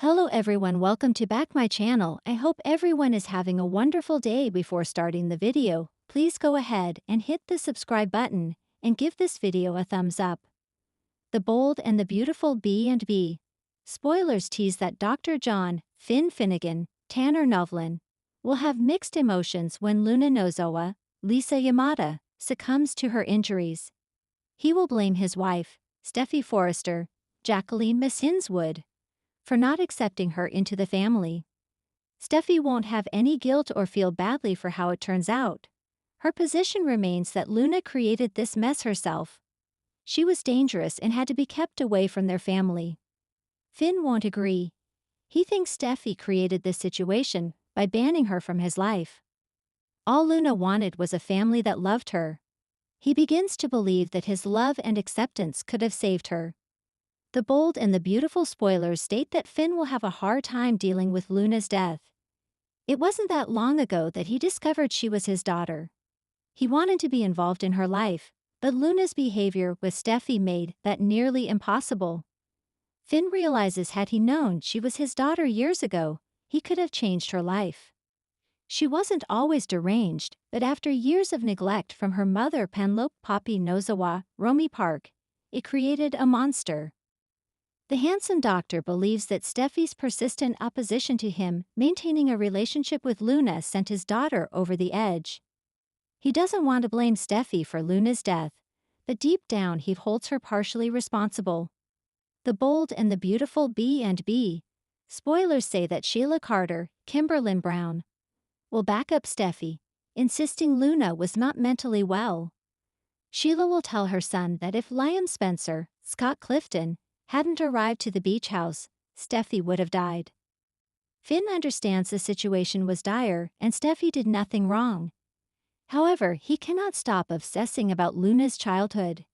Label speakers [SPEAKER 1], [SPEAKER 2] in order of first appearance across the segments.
[SPEAKER 1] Hello everyone, welcome to back my channel. I hope everyone is having a wonderful day. Before starting the video, please go ahead and hit the subscribe button and give this video a thumbs up. The Bold and the Beautiful B&B. Spoilers tease that Dr. John, Finn Finnegan, Tanner Novlin, will have mixed emotions when Luna Nozowa, Lisa Yamada, succumbs to her injuries. He will blame his wife, Steffy Forrester, Jacqueline Miss Hinswood, for not accepting her into the family. Steffy won't have any guilt or feel badly for how it turns out. Her position remains that Luna created this mess herself. She was dangerous and had to be kept away from their family. Finn won't agree. He thinks Steffy created this situation by banning her from his life. All Luna wanted was a family that loved her. He begins to believe that his love and acceptance could have saved her. The Bold and the Beautiful spoilers state that Finn will have a hard time dealing with Luna's death. It wasn't that long ago that he discovered she was his daughter. He wanted to be involved in her life, but Luna's behavior with Steffy made that nearly impossible. Finn realizes had he known she was his daughter years ago, he could have changed her life. She wasn't always deranged, but after years of neglect from her mother Penelope Poppy Nozawa, Romy Park, it created a monster. The handsome doctor believes that Steffy's persistent opposition to him maintaining a relationship with Luna sent his daughter over the edge. He doesn't want to blame Steffy for Luna's death, but deep down he holds her partially responsible. The Bold and the Beautiful B&B. Spoilers say that Sheila Carter, Kimberlyn Brown, will back up Steffy, insisting Luna was not mentally well. Sheila will tell her son that if Liam Spencer, Scott Clifton, hadn't arrived to the beach house, Steffy would have died. Finn understands the situation was dire and Steffy did nothing wrong. However, he cannot stop obsessing about Luna's childhood.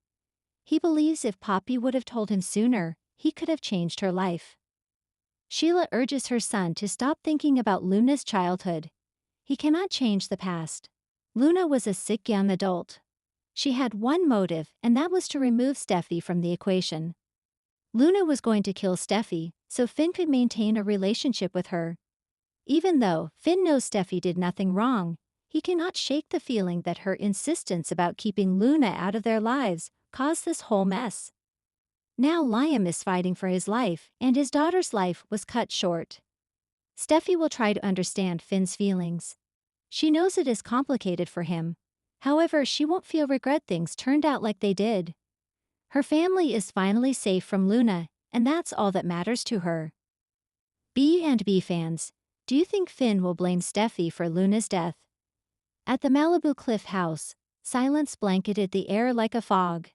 [SPEAKER 1] He believes if Poppy would have told him sooner, he could have changed her life. Sheila urges her son to stop thinking about Luna's childhood. He cannot change the past. Luna was a sick young adult. She had one motive, and that was to remove Steffy from the equation. Luna was going to kill Steffy, so Finn could maintain a relationship with her. Even though Finn knows Steffy did nothing wrong, he cannot shake the feeling that her insistence about keeping Luna out of their lives caused this whole mess. Now Liam is fighting for his life, and his daughter's life was cut short. Steffy will try to understand Finn's feelings. She knows it is complicated for him. However, she won't feel regret things turned out like they did. Her family is finally safe from Luna, and that's all that matters to her. B&B fans, do you think Finn will blame Steffy for Luna's death? At the Malibu Cliff House, silence blanketed the air like a fog.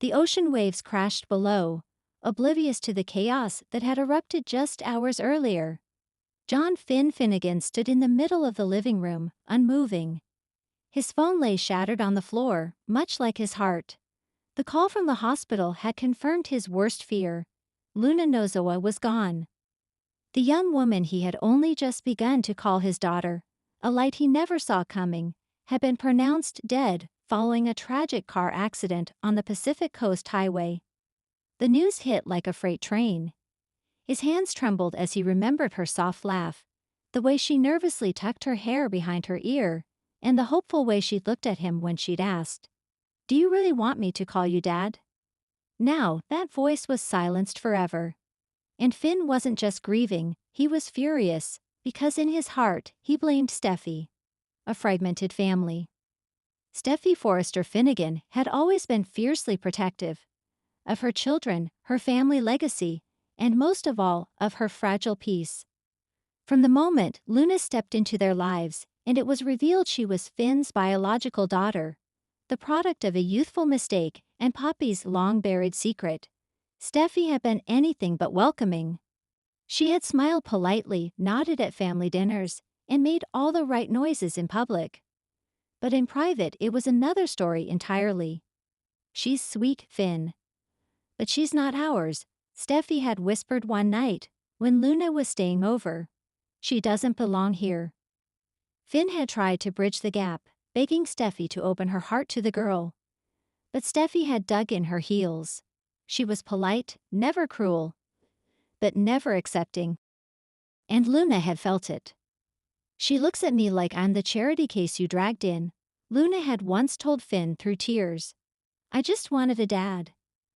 [SPEAKER 1] The ocean waves crashed below, oblivious to the chaos that had erupted just hours earlier. John Finn Finnegan stood in the middle of the living room, unmoving. His phone lay shattered on the floor, much like his heart. The call from the hospital had confirmed his worst fear. Luna Nozowa was gone. The young woman he had only just begun to call his daughter, a light he never saw coming, had been pronounced dead following a tragic car accident on the Pacific Coast Highway. The news hit like a freight train. His hands trembled as he remembered her soft laugh, the way she nervously tucked her hair behind her ear, and the hopeful way she looked at him when she'd asked, "Do you really want me to call you Dad?" Now, that voice was silenced forever. And Finn wasn't just grieving, he was furious, because in his heart, he blamed Steffy. A fragmented family. Steffy Forrester Finnegan had always been fiercely protective of her children, her family legacy, and most of all, of her fragile peace. From the moment Luna stepped into their lives, and it was revealed she was Finn's biological daughter, the product of a youthful mistake and Poppy's long-buried secret, Steffy had been anything but welcoming. She had smiled politely, nodded at family dinners, and made all the right noises in public. But in private it was another story entirely. "She's sweet, Finn. But she's not ours," Steffy had whispered one night, when Luna was staying over. "She doesn't belong here." Finn had tried to bridge the gap, begging Steffy to open her heart to the girl. But Steffy had dug in her heels. She was polite, never cruel. but never accepting. And Luna had felt it. She looks at me like I'm the charity case you dragged in, Luna had once told Finn through tears. I just wanted a dad.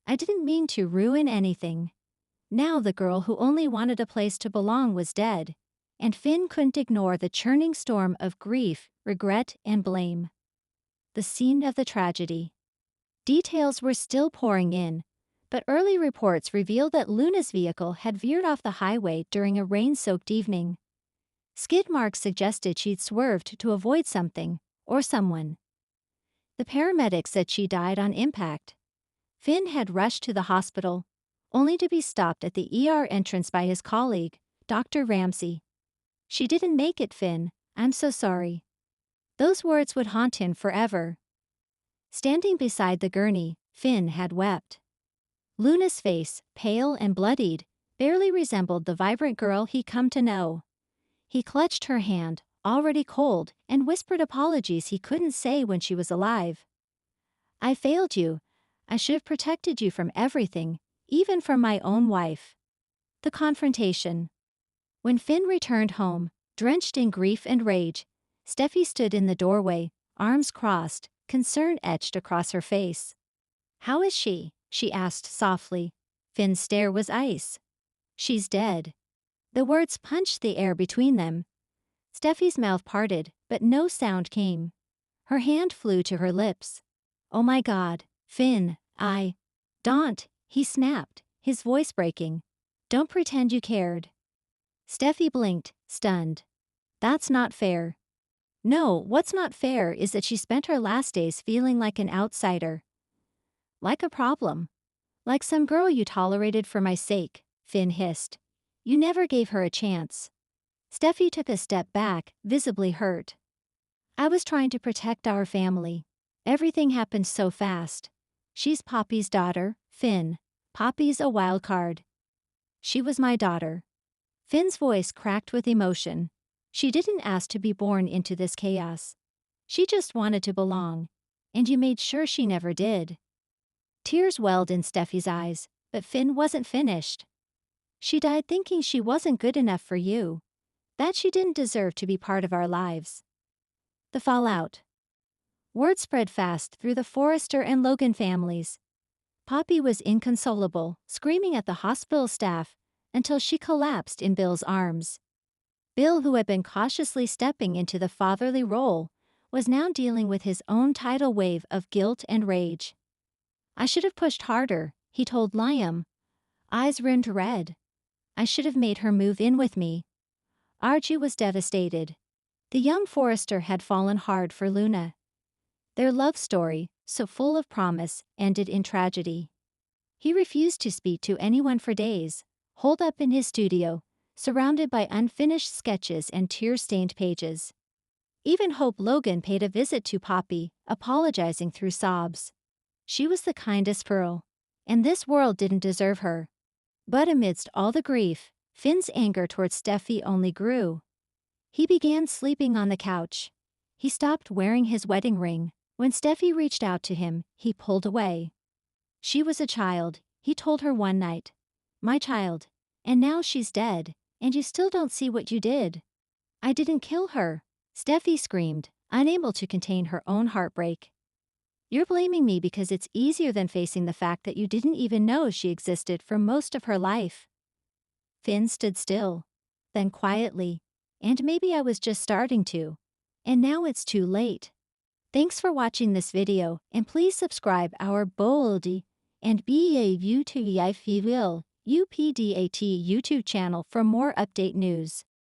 [SPEAKER 1] I didn't mean to ruin anything. Now the girl who only wanted a place to belong was dead, and Finn couldn't ignore the churning storm of grief, regret, and blame. The scene of the tragedy. Details were still pouring in, but early reports revealed that Luna's vehicle had veered off the highway during a rain-soaked evening. Skid marks suggested she'd swerved to avoid something, or someone. The paramedics said she died on impact. Finn had rushed to the hospital, only to be stopped at the ER entrance by his colleague, Dr. Ramsey. "She didn't make it, Finn. I'm so sorry." Those words would haunt him forever. Standing beside the gurney, Finn had wept. Luna's face, pale and bloodied, barely resembled the vibrant girl he'd come to know. He clutched her hand, already cold, and whispered apologies he couldn't say when she was alive. "I failed you. I should have protected you from everything, even from my own wife." The confrontation. When Finn returned home, drenched in grief and rage, Steffi stood in the doorway, arms crossed, concern etched across her face. "How is she?" she asked softly. Finn's stare was ice. "She's dead." The words punched the air between them. Steffi's mouth parted, but no sound came. Her hand flew to her lips. "Oh my God, Finn, don't," he snapped, his voice breaking. "Don't pretend you cared." Steffi blinked, stunned. "That's not fair." "No, what's not fair is that she spent her last days feeling like an outsider. Like a problem. Like some girl you tolerated for my sake," Finn hissed. "You never gave her a chance." Steffi took a step back, visibly hurt. "I was trying to protect our family. Everything happened so fast. She's Poppy's daughter, Finn. Poppy's a wild card. She was my daughter." Finn's voice cracked with emotion. "She didn't ask to be born into this chaos. She just wanted to belong. And you made sure she never did." Tears welled in Steffi's eyes, but Finn wasn't finished. "She died thinking she wasn't good enough for you. That she didn't deserve to be part of our lives." The fallout. Word spread fast through the Forrester and Logan families. Poppy was inconsolable, screaming at the hospital staff until she collapsed in Bill's arms. Bill, who had been cautiously stepping into the fatherly role, was now dealing with his own tidal wave of guilt and rage. "I should have pushed harder," he told Liam, eyes rimmed red. "I should have made her move in with me." Archie was devastated. The young Forrester had fallen hard for Luna. Their love story, so full of promise, ended in tragedy. He refused to speak to anyone for days, holed up in his studio, surrounded by unfinished sketches and tear-stained pages. Even Hope Logan paid a visit to Poppy, apologizing through sobs. She was the kindest girl, and this world didn't deserve her. But amidst all the grief, Finn's anger towards Steffi only grew. He began sleeping on the couch. He stopped wearing his wedding ring. When Steffi reached out to him, he pulled away. "She was a child," he told her one night. "My child. And now she's dead, and you still don't see what you did." "I didn't kill her," Steffi screamed, unable to contain her own heartbreak. "You're blaming me because it's easier than facing the fact that you didn't even know she existed for most of her life." Finn stood still. Then quietly, "And maybe I was just starting to. And now it's too late." Thanks for watching this video, and please subscribe our Boldy and BA YouTube UPDAT YouTube channel for more update news.